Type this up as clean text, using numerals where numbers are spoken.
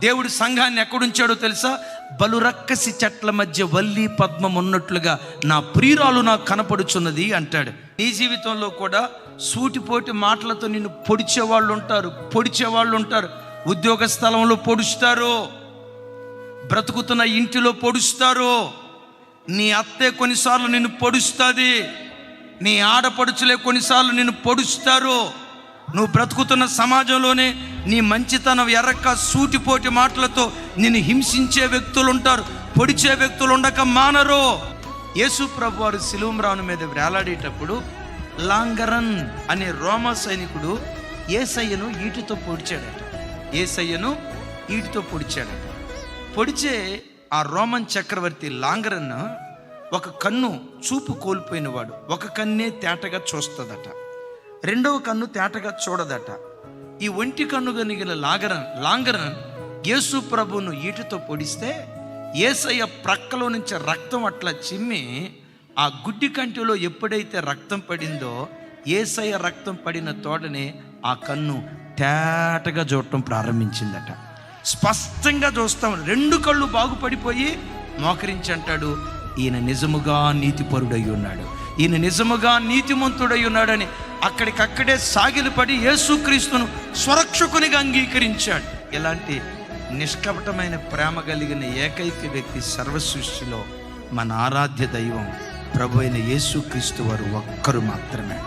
దేవుడు సంఘాన్ని ఎక్కడుంచాడో తెలుసా? బలురక్కసి చెట్ల మధ్య వల్లి పద్మం ఉన్నట్లుగా నా ప్రియురాలు నాకు కనపడుచున్నది అంటాడు. నీ జీవితంలో కూడా సూటిపోటి మాటలతో నిన్ను పొడిచేవాళ్ళు ఉంటారు. ఉద్యోగ స్థలంలో పొడుస్తారు, బ్రతుకుతున్న ఇంటిలో పొడుస్తారు, నీ అత్తే కొన్నిసార్లు నిన్ను పొడుస్తుంది, నీ ఆడపడుచులే కొన్నిసార్లు నిన్ను పొడుస్తారు. నువ్వు బ్రతుకుతున్న సమాజంలోనే నీ మంచితనం ఎర్రక సూటిపోటి మాటలతో నిన్ను హింసించే వ్యక్తులు ఉంటారు, పొడిచే వ్యక్తులు ఉండక మానరు. యేసు ప్రభు వారు సిలువ మీద వేలాడేటప్పుడు లాంగరన్ అనే రోమా సైనికుడు యేసయ్యను ఈటితో పొడిచాడట. పొడిచే ఆ రోమన్ చక్రవర్తి లాంగరన్ ఒక కన్ను చూపు కోల్పోయినవాడు. ఒక కన్నే తేటగా చూస్తుందట, రెండవ కన్ను తేటగా చూడదట. ఈ ఒంటి కన్ను కలిగిన లాంగరన్ యేసు ప్రభువును ఈటితో పొడిస్తే యేసయ్య ప్రక్కలో నుంచి రక్తం అట్లా చిమ్మి ఆ గుడ్డి కంటిలో ఎప్పుడైతే రక్తం పడిందో యేసయ్య రక్తం పడిన తోటనే ఆ కన్ను తేటగా చూడటం ప్రారంభించిందట. స్పష్టంగా చూస్తాం. రెండు కళ్ళు బాగుపడిపోయి మోకరించి అంటాడు, ఈయన నిజముగా నీతిపరుడై ఉన్నాడు, ఈయన నిజముగా నీతిమంతుడై ఉన్నాడని అక్కడికక్కడే సాగిలపడి యేసుక్రీస్తును స్వరక్షకునిగా అంగీకరించాడు. ఇలాంటి నిష్కపటమైన ప్రేమ కలిగిన ఏకైక వ్యక్తి సర్వసృష్టిలో మన ఆరాధ్య దైవం ప్రభు అయిన యేసుక్రీస్తు వారు ఒక్కరు మాత్రమే.